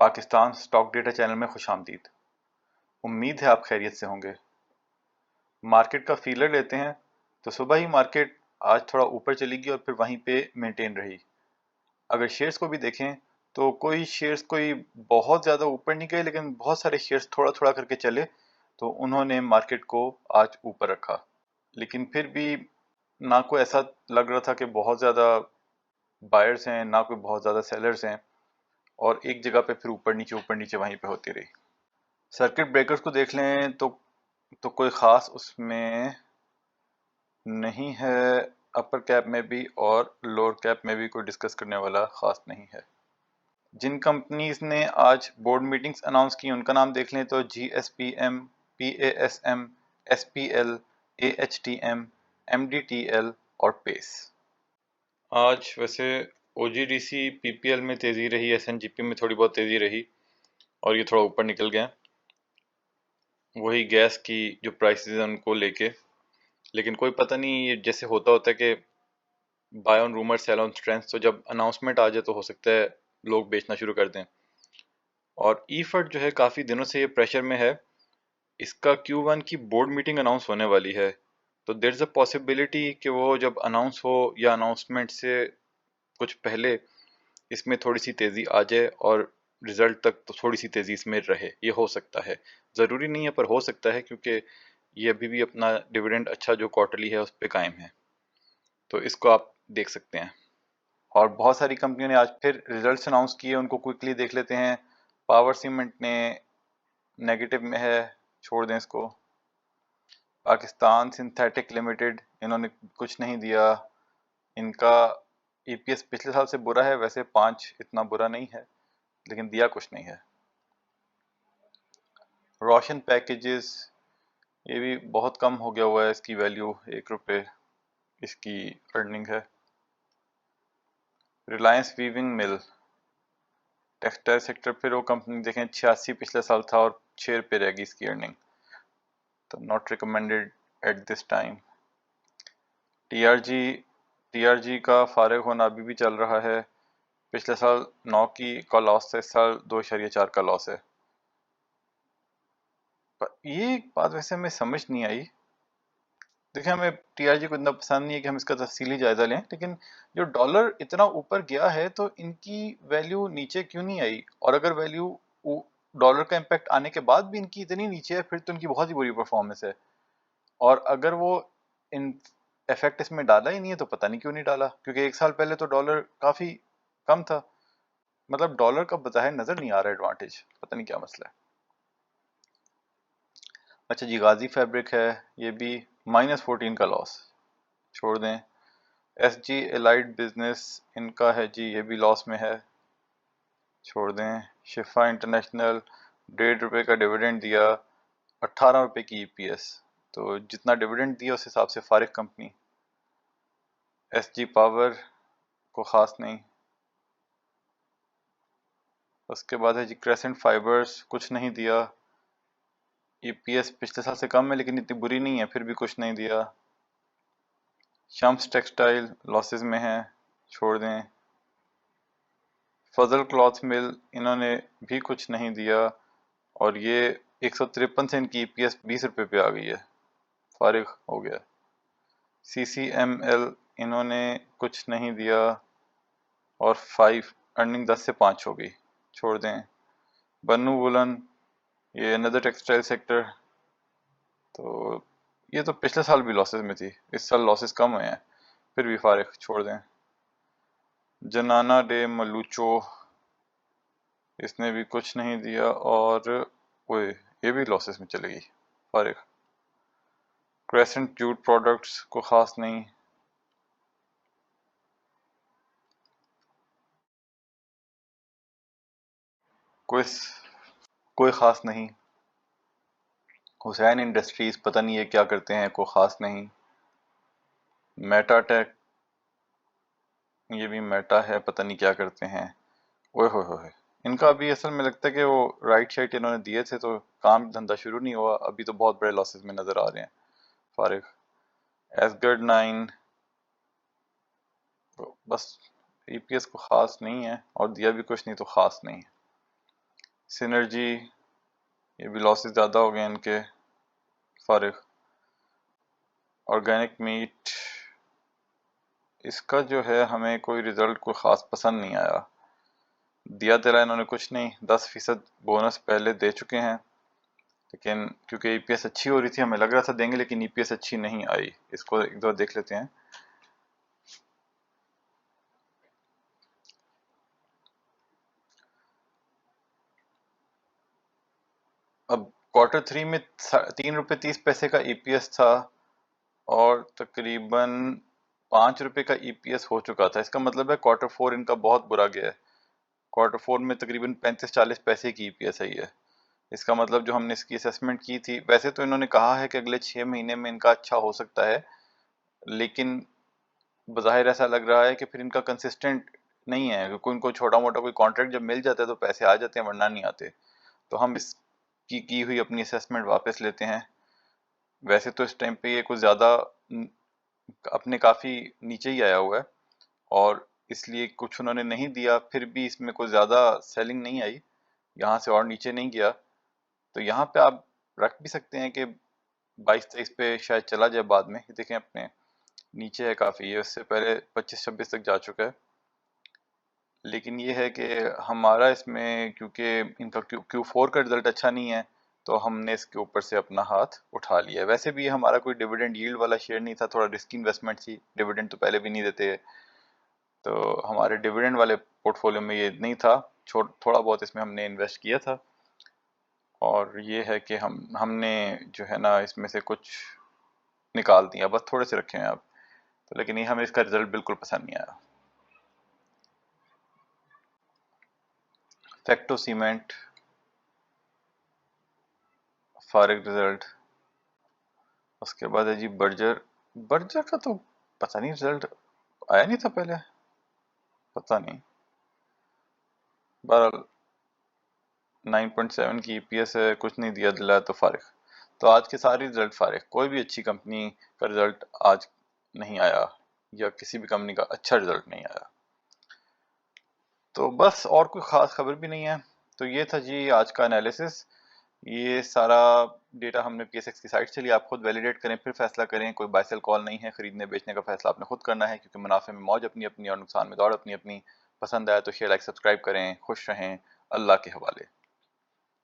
Pakistan stock data channel में खुशामदीद। उम्मीद है आप खैरियत से होंगे। मार्केट का फीलर लेते हैं तो सुबह ही मार्केट आज थोड़ा ऊपर चली गई और फिर वहीं पे मेंटेन रही। अगर शेयर्स को भी देखें तो कोई शेयर्स कोई बहुत ज़्यादा ऊपर नहीं गए, लेकिन बहुत सारे शेयर्स थोड़ा थोड़ा करके चले तो उन्होंने मार्केट को आज ऊपर रखा। लेकिन फिर भी ना कोई ऐसा लग रहा था कि बहुत ज़्यादा बायर्स हैं, ना कोई बहुत ज़्यादा सेलर्स हैं, और एक जगह पे फिर ऊपर नीचे वहीं पे होती रही। सर्किट ब्रेकर्स को देख लें तो कोई ख़ास उसमें नहीं है। अपर कैप में भी और लोअर कैप में भी कोई डिस्कस करने वाला ख़ास नहीं है। जिन कंपनीज ने आज बोर्ड मीटिंग्स अनाउंस की उनका नाम देख लें तो GSPM, PASM, SPL, AHTM, MDTL और पेस। आज वैसे OGDC PPL में तेज़ी रही, SNGP में थोड़ी बहुत तेज़ी रही और ये थोड़ा ऊपर निकल गया, वही गैस की जो प्राइसेस हैं उनको लेके। लेकिन कोई पता नहीं, ये जैसे होता है कि buy on rumour sell on strength, तो जब अनाउंसमेंट आ जाए तो हो सकता है लोग बेचना शुरू कर दें। और ईफर्ट जो है काफ़ी दिनों से ये प्रेशर में है, इसका Q1 की बोर्ड मीटिंग अनाउंस होने वाली है, तो देयर इज़ अ पॉसिबिलिटी कि वो जब अनाउंस हो या अनाउंसमेंट से कुछ पहले इसमें थोड़ी सी तेज़ी आ जाए और रिजल्ट तक तो थोड़ी सी तेज़ी इसमें रहे। ये हो सकता है, ज़रूरी नहीं है पर हो सकता है, क्योंकि ये अभी भी अपना डिविडेंड अच्छा जो क्वार्टरली है उस पर कायम है, तो इसको आप देख सकते हैं। और बहुत सारी कंपनियों ने आज फिर रिजल्ट्स अनाउंस किए, उनको क्विकली देख लेते हैं। पावर सीमेंट ने नेगेटिव में है, छोड़ दें इसको। पाकिस्तान सिंथेटिक लिमिटेड, इन्होंने कुछ नहीं दिया। इनका EPS पिछले साल से बुरा है, वैसे 5 इतना बुरा नहीं है, लेकिन दिया कुछ नहीं है। रोशन पैकेजेस, ये भी बहुत कम हो गया हुआ है, इसकी वैल्यू 1 रुपये इसकी अर्निंग है। रिलायंस वीविंग मिल, टेक्सटाइल सेक्टर, फिर वो कंपनी देखें 86 पिछले साल था और 6 रुपये रहेगी इसकी अर्निंग, तो not recommended at this time. TRG का फारिग होना अभी भी चल रहा है। पिछले साल 9 का लॉस था, इस साल 2.4 का लॉस है। पर ये एक बात वैसे हमें समझ नहीं आई। देखिए, हमें टीआरजी को इतना पसंद नहीं है कि हम इसका तफसीली जायजा लें, लेकिन जो डॉलर इतना ऊपर गया है तो इनकी वैल्यू नीचे क्यों नहीं आई? और अगर वैल्यू डॉलर का इम्पैक्ट आने के बाद भी इनकी इतनी नीचे है, फिर तो इनकी बहुत ही बुरी परफॉर्मेंस है। और अगर वो इन इफेक्ट इसमें डाला ही नहीं है तो पता नहीं क्यों नहीं डाला, क्योंकि एक साल पहले तो डॉलर काफी कम था। मतलब डॉलर का बज़ाहिर नजर नहीं आ रहा एडवांटेज, पता नहीं क्या मसला है। अच्छा जी, गाजी फैब्रिक है, ये भी -14 का लॉस, छोड़ दें। SG एलाइड बिजनेस, इनका है जी, ये भी लॉस में है, छोड़ दें। शिफा इंटरनेशनल, 1.5 रुपये का डिविडेंड दिया, 18 रुपये की EPS, तो जितना डिविडेंड दिया उस हिसाब से फारिग कंपनी। SG पावर को ख़ास नहीं। उसके बाद है जी क्रेसेंट फाइबर्स, कुछ नहीं दिया। EPS पिछले साल से कम है लेकिन इतनी बुरी नहीं है, फिर भी कुछ नहीं दिया। शम्स टेक्सटाइल लॉसेस में है, छोड़ दें। फजल क्लॉथ मिल, इन्होंने भी कुछ नहीं दिया और ये 153 से इनकी EPS 20 रुपये पे आ गई है, फारिग हो गया। CCML, इन्होंने कुछ नहीं दिया और 5 अर्निंग 10 से 5 हो गई, छोड़ दें। बन्नू वुलन, ये अनदर टेक्सटाइल सेक्टर, तो ये तो पिछले साल भी लॉसेस में थी, इस साल लॉसेस कम हुए हैं, फिर भी फारिग, छोड़ दें। जनाना डे मलूचो, इसने भी कुछ नहीं दिया और ओए, ये भी लॉसेस में चली गई, फारिग। क्रेसेंट जूट प्रोडक्ट्स को ख़ास नहीं। कोई कोई ख़ास नहीं। हुसैन इंडस्ट्रीज़, पता नहीं ये क्या करते हैं, कोई ख़ास नहीं। मेटाटेक, ये भी मेटा है, पता नहीं क्या करते हैं। ओए होए, इनका अभी असल में लगता है कि वो राइट साइड इन्होंने दिए थे तो काम धंधा शुरू नहीं हुआ, अभी तो बहुत बड़े लॉसेस में नज़र आ रहे हैं, फारिग। एसगर्ड 9, तो बस EPS को ख़ास नहीं है और दिया भी कुछ नहीं, तो ख़ास नहीं है। सिनर्जी, ये भी लॉसेस ज़्यादा हो गए इनके। फारिग, ऑर्गेनिक मीट, इसका जो है हमें कोई रिज़ल्ट कोई ख़ास पसंद नहीं आया। दिया तेरा इन्होंने कुछ नहीं, 10% बोनस पहले दे चुके हैं, लेकिन क्योंकि ईपीएस अच्छी हो रही थी हमें लग रहा था देंगे, लेकिन ईपीएस अच्छी नहीं आई। इसको एक दो देख लेते हैं। अब Q3 में 3 रुपये 30 पैसे का ईपीएस था और तकरीबन 5 रुपये का ईपीएस हो चुका था। इसका मतलब है Q4 इनका बहुत बुरा गया है। Q4 में तकरीबन 35-40 पैसे की ईपीएस आई है। इसका मतलब जो हमने इसकी असेसमेंट की थी, वैसे तो इन्होंने कहा है कि अगले 6 महीने में इनका अच्छा हो सकता है, लेकिन बज़ाहिर ऐसा लग रहा है कि फिर इनका कंसिस्टेंट नहीं है, क्योंकि इनको छोटा मोटा कोई कॉन्ट्रैक्ट जब मिल जाता है तो पैसे आ जाते हैं, वरना नहीं आते। तो हम इसकी की हुई अपनी असेसमेंट वापस लेते हैं। वैसे तो इस टाइम पे ये कुछ ज़्यादा अपने काफ़ी नीचे ही आया हुआ है, और इसलिए कुछ उन्होंने नहीं दिया, फिर भी इसमें कोई ज़्यादा सेलिंग नहीं आई, यहाँ से और नीचे नहीं गया। तो यहाँ पे आप रख भी सकते हैं कि 22-23 पे शायद चला जाए बाद में। ये देखें अपने नीचे है काफ़ी, ये उससे पहले 25-26 तक जा चुका है। लेकिन ये है कि हमारा इसमें क्योंकि इनका Q4 का रिजल्ट अच्छा नहीं है, तो हमने इसके ऊपर से अपना हाथ उठा लिया है। वैसे भी हमारा कोई डिविडेंड यील्ड वाला शेयर नहीं था, थोड़ा रिस्की इन्वेस्टमेंट थी, डिविडेंड तो पहले भी नहीं देते, तो हमारे डिविडेंड वाले पोर्टफोलियो में ये नहीं था। थोड़ा बहुत इसमें हमने इन्वेस्ट किया था, और ये है कि हमने जो है ना इसमें से कुछ निकाल दिया, बस थोड़े से रखे हैं आप। तो लेकिन ये हमें इसका रिजल्ट बिल्कुल पसंद नहीं आया। फैक्टो सीमेंट, फारिग रिजल्ट। उसके बाद है जी बर्जर। बर्जर का तो पता नहीं, रिजल्ट आया नहीं था पहले, पता नहीं। बहरहाल 9.7 की ईपीएस है, कुछ नहीं दिया दिलाया तो फारिग। तो आज के सारे रिजल्ट फारिग, कोई भी अच्छी कंपनी का रिजल्ट आज नहीं आया, या किसी भी कंपनी का अच्छा रिजल्ट नहीं आया। तो बस और कोई ख़ास खबर भी नहीं है। तो ये था जी आज का एनालिसिस। ये सारा डेटा हमने पीएसएक्स की साइट से लिया। आप खुद वैलिडेट करें, फिर फैसला करें। कोई बाय सेल कॉल नहीं है, खरीदने बेचने का फैसला आपने खुद करना है, क्योंकि मुनाफे में मौज अपनी अपनी और नुकसान में दौड़ अपनी अपनी। पसंद आया तो शेयर लाइक सब्सक्राइब करें। खुश रहें, अल्लाह के हवाले।